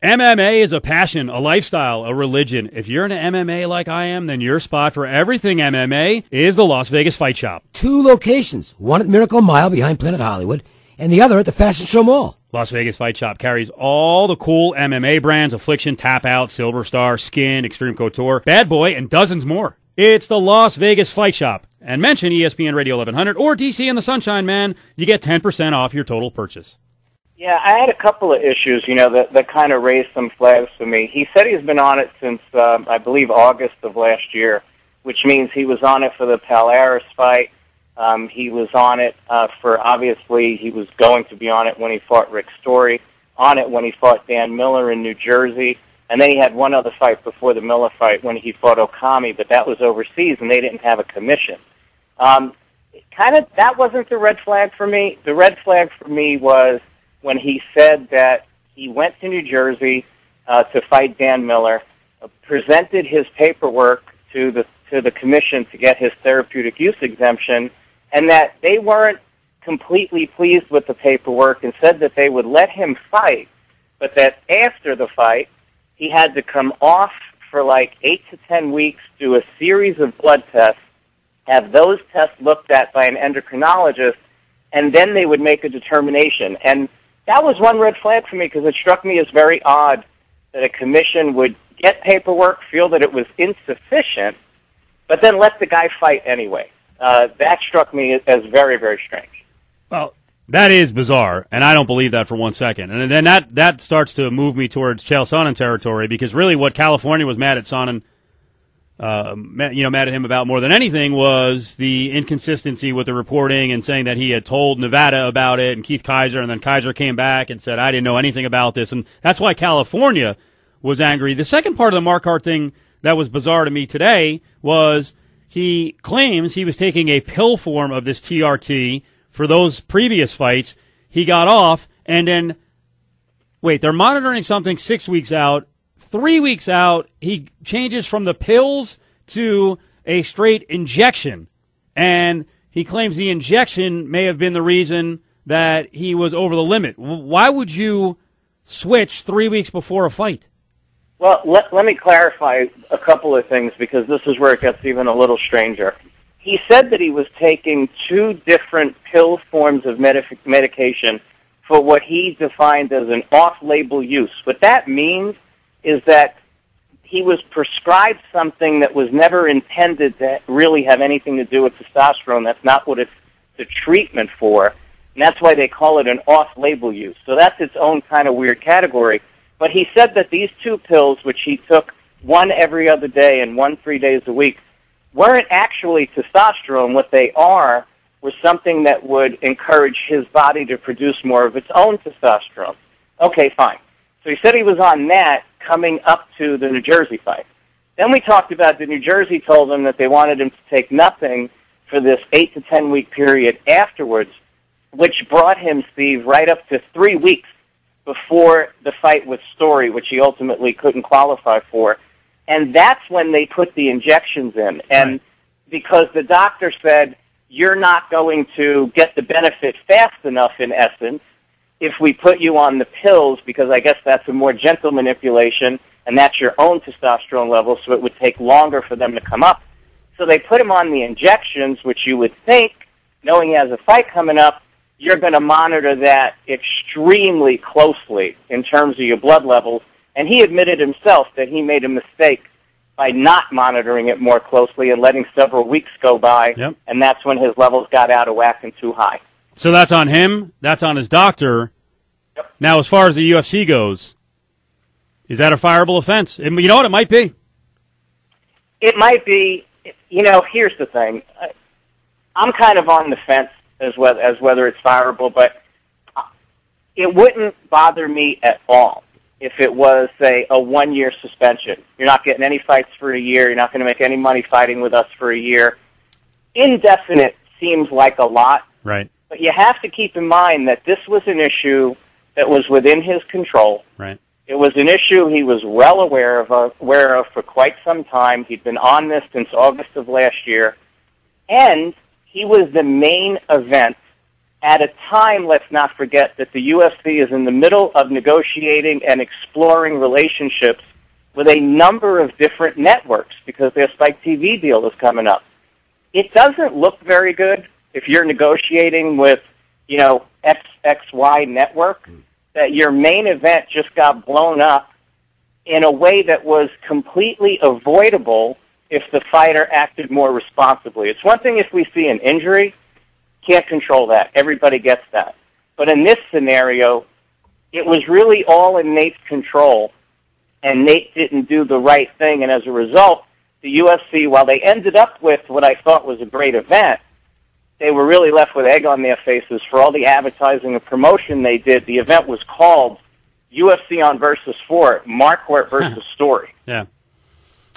MMA is a passion, a lifestyle, a religion. If you're into MMA like I am, then your spot for everything MMA is the Las Vegas Fight Shop. 2 locations, one at Miracle Mile behind Planet Hollywood, and the other at the Fashion Show Mall. Las Vegas Fight Shop carries all the cool MMA brands: Affliction, Tap Out, Silver Star, Skin, Extreme Couture, Bad Boy, and dozens more. It's the Las Vegas Fight Shop. And mention ESPN Radio 1100 or DC and the Sunshine Man. You get 10% off your total purchase. Yeah, I had a couple of issues, that kind of raised some flags for me. He said he's been on it since, I believe, August of last year, which means he was on it for the Palaris fight. He was on it obviously, he was going to be on it when he fought Rick Story, on it when he fought Dan Miller in New Jersey, and then he had one other fight before the Miller fight when he fought Okami, but that was overseas, and they didn't have a commission. That wasn't the red flag for me. The red flag for me was when he said that he went to New Jersey to fight Dan Miller, presented his paperwork to the commission to get his therapeutic use exemption, and that they weren't completely pleased with the paperwork and said that they would let him fight, but that after the fight, he had to come off for like 8 to 10 weeks, do a series of blood tests, have those tests looked at by an endocrinologist, and then they would make a determination. And that was one red flag for me because it struck me as very odd that a commission would get paperwork, feel that it was insufficient, but then let the guy fight anyway. That struck me as very, very strange. Well, that is bizarre, and I don't believe that for 1 second. And then that starts to move me towards Chael Sonnen territory, because really what California was mad at Sonnen, mad at him about more than anything was the inconsistency with the reporting and saying that he had told Nevada about it and Keith Kaiser, and then Kaiser came back and said, I didn't know anything about this. And that's why California was angry. The second part of the Marquardt thing that was bizarre to me today was he claims he was taking a pill form of this TRT for those previous fights. He got off, and then, they're monitoring something 6 weeks out. 3 weeks out, he changes from the pills to a straight injection. And he claims the injection may have been the reason that he was over the limit. Why would you switch 3 weeks before a fight? Well, let me clarify a couple of things, because this is where it gets even a little stranger. He said that he was taking 2 different pill forms of medication for what he defined as an off-label use. What that means is that he was prescribed something that was never intended to really have anything to do with testosterone. That's not what it's the treatment for, and that's why they call it an off-label use. So that's its own kind of weird category. But he said that these 2 pills, which he took one every other day and one 3 days a week, weren't actually testosterone. What they are was something that would encourage his body to produce more of its own testosterone. Okay, fine. So he said he was on that coming up to the New Jersey fight. Then we talked about the New Jersey told him that they wanted him to take nothing for this 8 to 10 week period afterwards, which brought him, Steve, right up to 3 weeks before the fight with Story, which he ultimately couldn't qualify for. And that's when they put the injections in. And because the doctor said, you're not going to get the benefit fast enough, in essence, if we put you on the pills, because I guess that's a more gentle manipulation, and that's your own testosterone level, so it would take longer for them to come up. So they put him on the injections, which you would think, knowing he has a fight coming up, you're going to monitor that extremely closely in terms of your blood levels. And he admitted himself that he made a mistake by not monitoring it more closely and letting several weeks go by, and that's when his levels got out of whack and too high. So that's on him, that's on his doctor. Yep. Now, as far as the UFC goes, is that a fireable offense? You know what, it might be. It might be. Here's the thing. I'm kind of on the fence as whether it's fireable, but it wouldn't bother me at all if it was, say, a 1-year suspension. You're not getting any fights for a year. You're not going to make any money fighting with us for a year. Indefinite seems like a lot. Right. But you have to keep in mind that this was an issue that was within his control. Right. It was an issue he was well aware of for quite some time. He'd been on this since August of last year. And he was the main event at a time, let's not forget, that the UFC is in the middle of negotiating and exploring relationships with a number of different networks because their Spike TV deal is coming up. It doesn't look very good if you're negotiating with, XXY network, that your main event just got blown up in a way that was completely avoidable if the fighter acted more responsibly. It's one thing if we see an injury, can't control that. Everybody gets that. But in this scenario, it was really all in Nate's control, and Nate didn't do the right thing, and as a result, the UFC, while they ended up with what I thought was a great event, they were really left with egg on their faces for all the advertising and promotion they did. The event was called UFC on Versus 4, Marquardt versus Story. Yeah.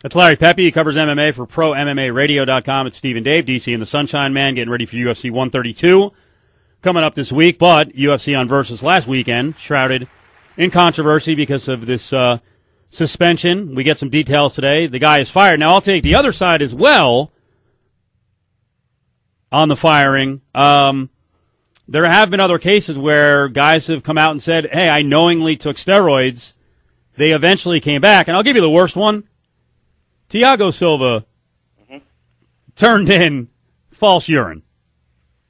That's Larry Pepe. He covers MMA for ProMMARadio.com. It's Steve and Dave, DC and the Sunshine Man, getting ready for UFC 132 coming up this week. But UFC on Versus last weekend, shrouded in controversy because of this suspension. We get some details today. The guy is fired. Now, I'll take the other side as well on the firing. There have been other cases where guys have come out and said, hey, I knowingly took steroids. They eventually came back. And I'll give you the worst one. Thiago Silva turned in false urine.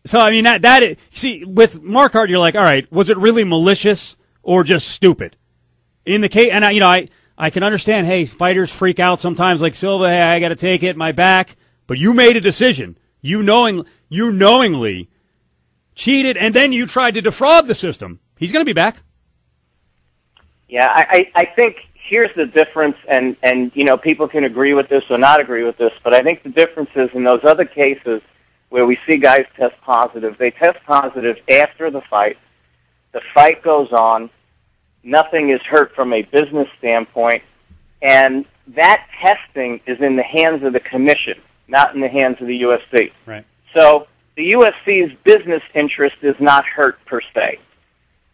So, I mean, see, with Marquardt, you're like, all right, was it really malicious or just stupid? In the case, and I can understand, hey, fighters freak out sometimes, like Silva, hey, I got to take it, my back. But you made a decision. You knowingly cheated, and then you tried to defraud the system. He's going to be back. Yeah, I think here's the difference, and people can agree with this or not agree with this, but I think the difference is in those other cases where we see guys test positive, they test positive after the fight goes on, nothing is hurt from a business standpoint, and that testing is in the hands of the commission, not in the hands of the UFC. Right. So the UFC's business interest is not hurt per se.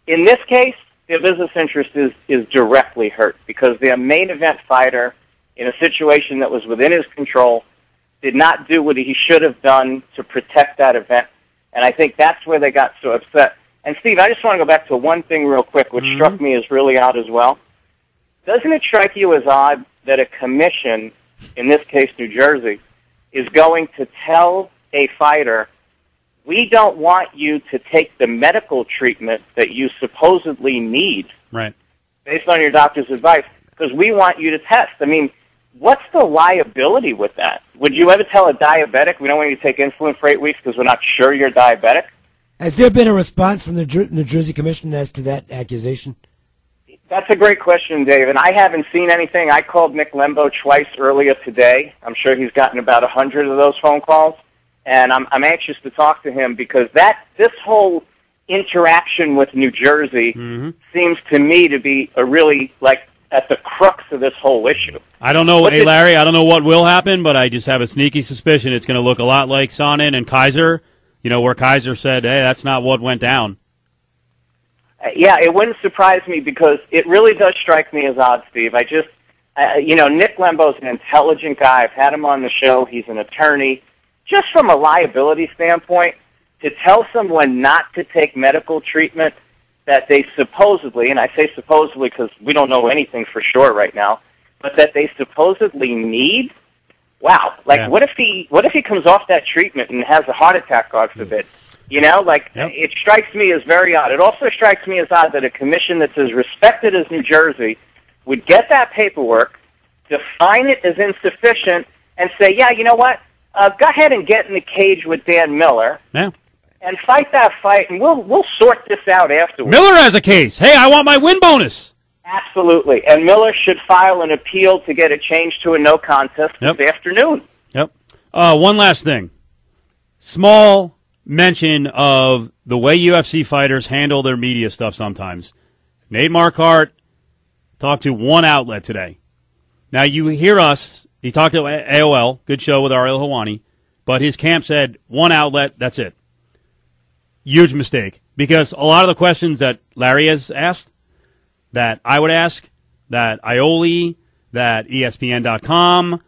In this case, their business interest is directly hurt because their main event fighter, in a situation that was within his control, did not do what he should have done to protect that event. And I think that's where they got so upset. And, Steve, I just want to go back to one thing real quick, which struck me as really odd as well. Doesn't it strike you as odd that a commission, in this case New Jersey, is going to tell a fighter, we don't want you to take the medical treatment that you supposedly need, right, based on your doctor's advice, because we want you to test? I mean, what's the liability with that? Would you ever tell a diabetic, we don't want you to take insulin for 8 weeks because we're not sure you're diabetic? Has there been a response from the New Jersey Commission as to that accusation? That's a great question, Dave, and I haven't seen anything. I called Nick Lembo twice earlier today. I'm sure he's gotten about 100 of those phone calls, and I'm anxious to talk to him because this whole interaction with New Jersey seems to me to be a really, at the crux of this whole issue. I don't know, Larry, I don't know what will happen, but I just have a sneaky suspicion it's going to look a lot like Sonnen and Kaiser, where Kaiser said, hey, that's not what went down. Yeah, it wouldn't surprise me because it really does strike me as odd, Steve. Nick Lembo's an intelligent guy. I've had him on the show. He's an attorney. Just from a liability standpoint, to tell someone not to take medical treatment that they supposedly, and I say supposedly because we don't know anything for sure right now, but that they supposedly need, wow. What if he comes off that treatment and has a heart attack, God forbid? It strikes me as very odd. It also strikes me as odd that a commission that's as respected as New Jersey would get that paperwork, define it as insufficient, and say, yeah, you know what? Go ahead and get in the cage with Dan Miller and fight that fight, and we'll sort this out afterwards. Miller has a case. Hey, I want my win bonus. Absolutely. And Miller should file an appeal to get it changed to a no contest this afternoon. Yep. One last thing. Small mention of the way UFC fighters handle their media stuff sometimes. Nate Marquardt talked to one outlet today. Now, you hear us. He talked to AOL, good show with Ariel Helwani, but his camp said one outlet, that's it. Huge mistake, because a lot of the questions that Larry has asked, that I would ask, that Ioli, that ESPN.com,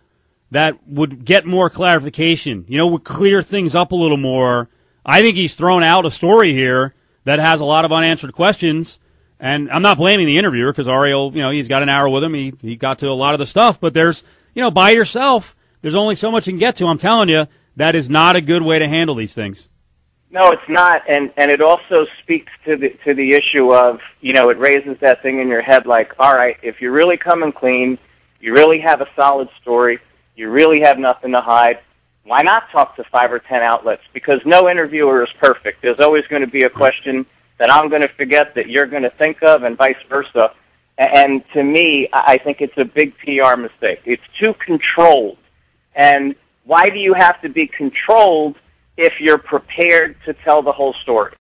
that would get more clarification, would clear things up a little more I think he's thrown out a story here that has a lot of unanswered questions. And I'm not blaming the interviewer because Ariel, he's got an hour with him. He got to a lot of the stuff. But there's, by yourself, there's only so much you can get to. I'm telling you, that is not a good way to handle these things. No, it's not, and it also speaks to the issue of, it raises that thing in your head like, all right, if you're really coming clean, you really have a solid story, you really have nothing to hide, why not talk to 5 or 10 outlets? Because no interviewer is perfect. There's always going to be a question that I'm going to forget that you're going to think of, and vice versa. And to me, I think it's a big PR mistake. It's too controlled. And why do you have to be controlled if you're prepared to tell the whole story?